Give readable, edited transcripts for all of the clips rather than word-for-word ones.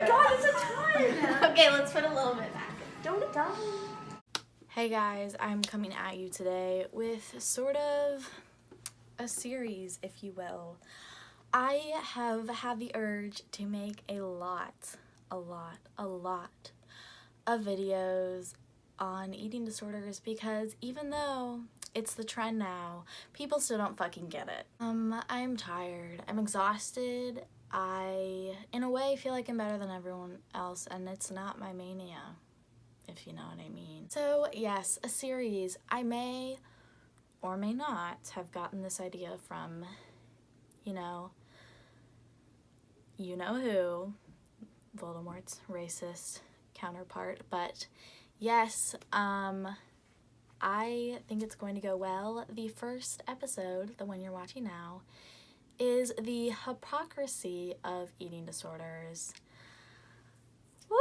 God, it's a ton! Okay, let's put a little bit back. Don't die. Hey guys, I'm coming at you today with sort of a series, if you will. I have had the urge to make a lot of videos on eating disorders because even though it's the trend now, people still don't fucking get it. I'm tired, I'm exhausted, I, in a way, feel like I'm better than everyone else, and it's not my mania, if you know what I mean. So yes, a series. I may or may not have gotten this idea from, you know who, Voldemort's racist counterpart, but yes, I think it's going to go well. The first episode, the one you're watching now, is the hypocrisy of eating disorders. Woo!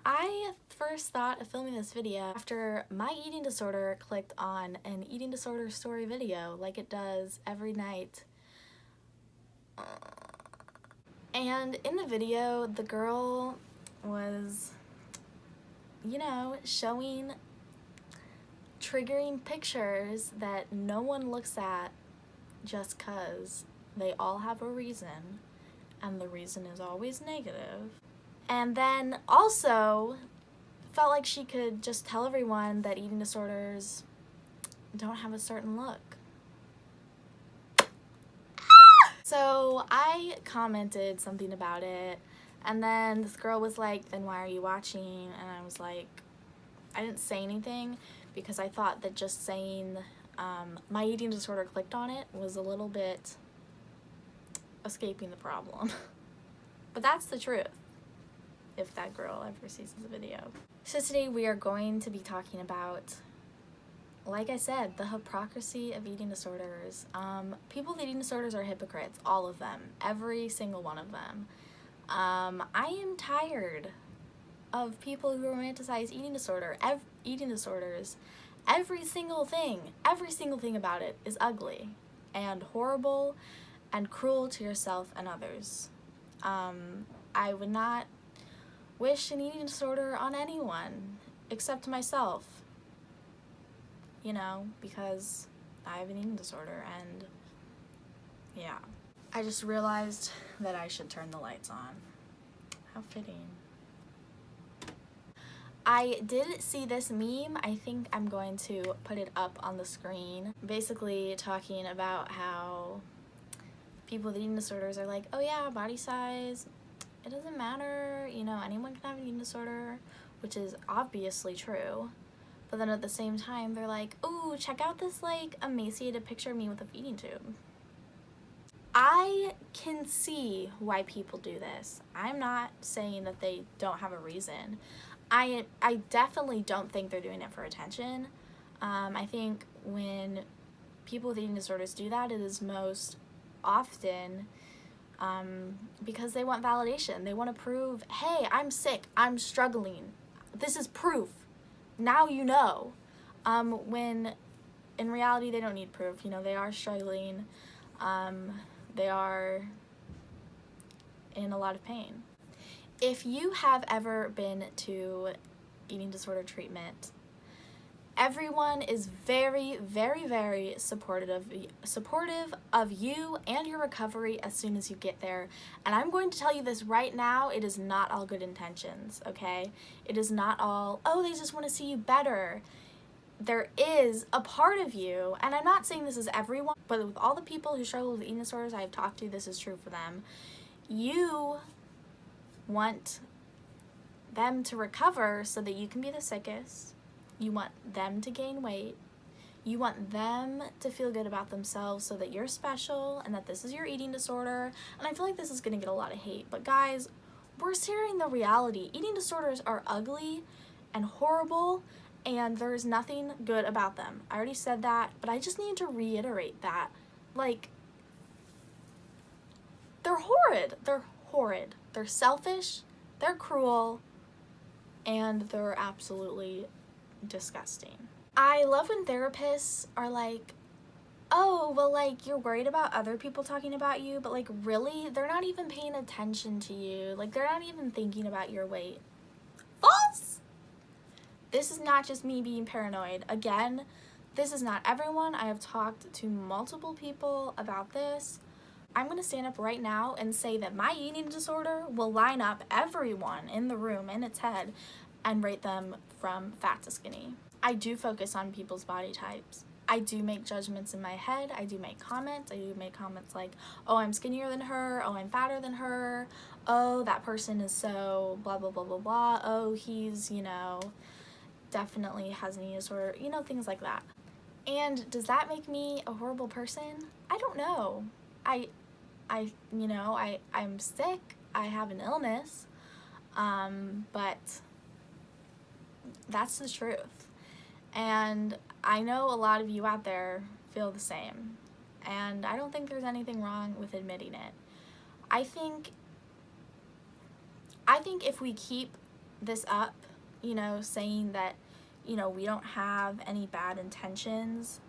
I first thought of filming this video after my eating disorder clicked on an eating disorder story video like it does every night. And in the video, the girl was, you know, showing triggering pictures that no one looks at just 'cause they all have a reason, and the reason is always negative. And then also felt like she could just tell everyone that eating disorders don't have a certain look. So I commented something about it, and then this girl was like, then why are you watching? And I was like, I didn't say anything because I thought that just saying my eating disorder clicked on it was a little bit escaping the problem. But that's the truth, if that girl ever sees this video. So today we are going to be talking about, like I said, the hypocrisy of eating disorders. People with eating disorders are hypocrites, all of them, every single one of them. I am tired of people who romanticize eating disorders. Every single thing about it is ugly and horrible and cruel to yourself and others. I would not wish an eating disorder on anyone except myself, you know, because I have an eating disorder, and yeah. I just realized that I should turn the lights on. How fitting. I did see this meme. I think I'm going to put it up on the screen. Basically talking about how people with eating disorders are like, oh yeah, body size, it doesn't matter, you know, anyone can have an eating disorder, which is obviously true. But then at the same time, they're like, ooh, check out this like emaciated picture of me with a feeding tube. I can see why people do this. I'm not saying that they don't have a reason. I definitely don't think they're doing it for attention. I think when people with eating disorders do that, it is most often because they want validation. They want to prove, hey, I'm sick, I'm struggling. This is proof. Now you know. When in reality they don't need proof. You know, they are struggling. They are in a lot of pain. If you have ever been to eating disorder treatment, everyone is very, very, very supportive of you and your recovery as soon as you get there. And I'm going to tell you this right now, it is not all good intentions, okay? It is not all, oh, they just want to see you better. There is a part of you, and I'm not saying this is everyone, but with all the people who struggle with eating disorders I have talked to, this is true for them. You want them to recover so that you can be the sickest. You want them to gain weight. You want them to feel good about themselves so that you're special and that this is your eating disorder. And I feel like this is going to get a lot of hate. But guys, we're seeing the reality. Eating disorders are ugly and horrible, and there's nothing good about them. I already said that, but I just need to reiterate that. Like, they're horrid. They're horrid. They're selfish. They're cruel. And they're absolutely disgusting. I love when therapists are like, oh, well, like, you're worried about other people talking about you, but, like, really, they're not even paying attention to you. Like, they're not even thinking about your weight. False! This is not just me being paranoid. Again, this is not everyone. I have talked to multiple people about this. I'm going to stand up right now and say that my eating disorder will line up everyone in the room in its head and rate them from fat to skinny. I do focus on people's body types. I do make judgments in my head. I do make comments. I do make comments like, oh, I'm skinnier than her. Oh, I'm fatter than her. Oh, that person is so blah, blah, blah, blah, blah. Oh, he's, you know, definitely has an eating disorder. You know, things like that. And does that make me a horrible person? I don't know. I'm sick. I have an illness. But that's the truth. And I know a lot of you out there feel the same. And I don't think there's anything wrong with admitting it. I think if we keep this up, you know, saying that, you know, we don't have any bad intentions,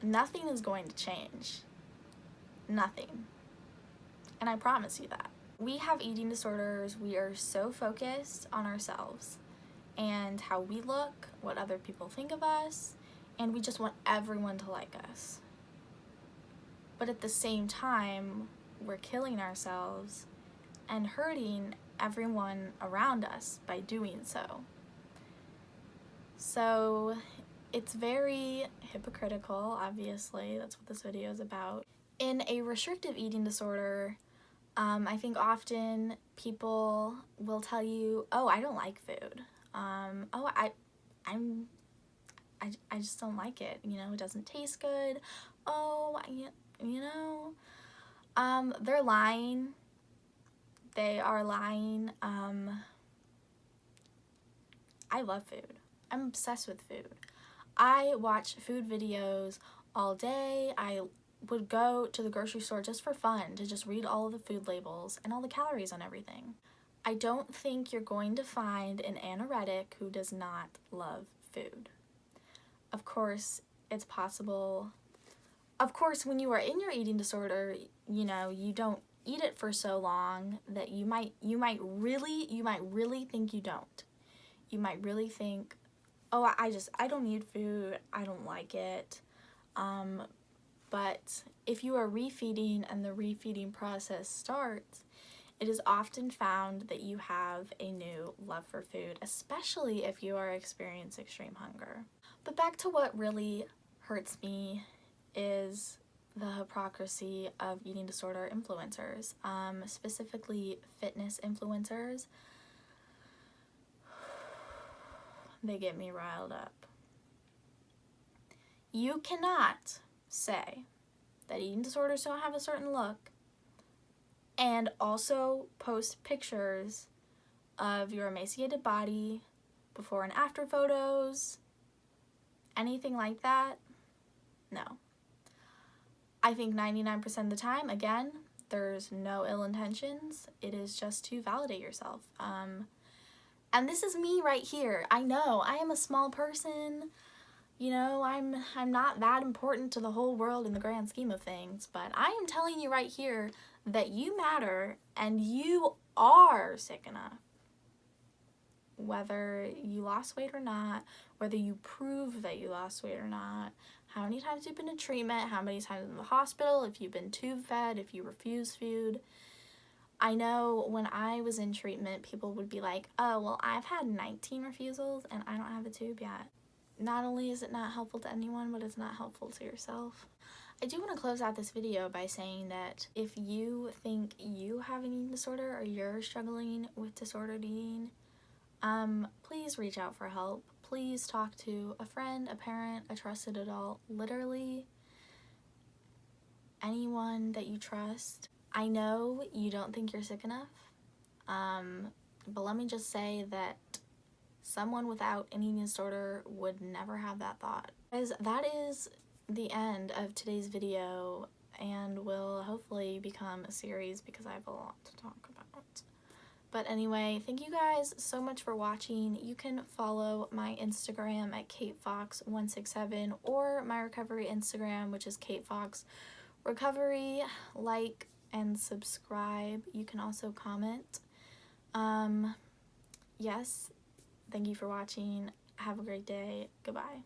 nothing is going to change. Nothing. And I promise you that. We have eating disorders. We are so focused on ourselves and how we look, what other people think of us, and we just want everyone to like us. But at the same time, we're killing ourselves and hurting everyone around us by doing so. So it's very hypocritical, obviously. That's what this video is about. In a restrictive eating disorder, I think often people will tell you, oh, I don't like food. I just don't like it. You know, it doesn't taste good. Oh, you know, they're lying. They are lying. I love food. I'm obsessed with food. I watch food videos all day. I would go to the grocery store just for fun, to just read all of the food labels and all the calories on everything. I don't think you're going to find an anoretic who does not love food. Of course, it's possible. Of course, when you are in your eating disorder, you know, you don't eat it for so long that you might really think you don't. You might really think, oh, I don't need food. I don't like it. But if you are refeeding and the refeeding process starts, it is often found that you have a new love for food, especially if you are experiencing extreme hunger. But back to what really hurts me is the hypocrisy of eating disorder influencers, specifically fitness influencers. They get me riled up. You cannot say that eating disorders don't have a certain look and also post pictures of your emaciated body, before and after photos, anything like that. No. I think 99% of the time, again, there's no ill intentions. It is just to validate yourself. And this is me right here. I know I am a small person. You know, I'm not that important to the whole world in the grand scheme of things, but I am telling you right here that you matter and you are sick enough. Whether you lost weight or not, whether you prove that you lost weight or not, how many times you've been in treatment, how many times in the hospital, if you've been tube fed, if you refuse food. I know when I was in treatment, people would be like, oh, well, I've had 19 refusals and I don't have a tube yet. Not only is it not helpful to anyone, but it's not helpful to yourself. I do want to close out this video by saying that if you think you have an eating disorder or you're struggling with disordered eating, please reach out for help. Please talk to a friend, a parent, a trusted adult, literally anyone that you trust. I know you don't think you're sick enough, but let me just say that someone without an eating disorder would never have that thought. Guys, that is the end of today's video and will hopefully become a series because I have a lot to talk about. But anyway, thank you guys so much for watching. You can follow my Instagram at katefox167 or my recovery Instagram, which is katefoxrecovery. Like and subscribe. You can also comment. Yes, thank you for watching. Have a great day. Goodbye.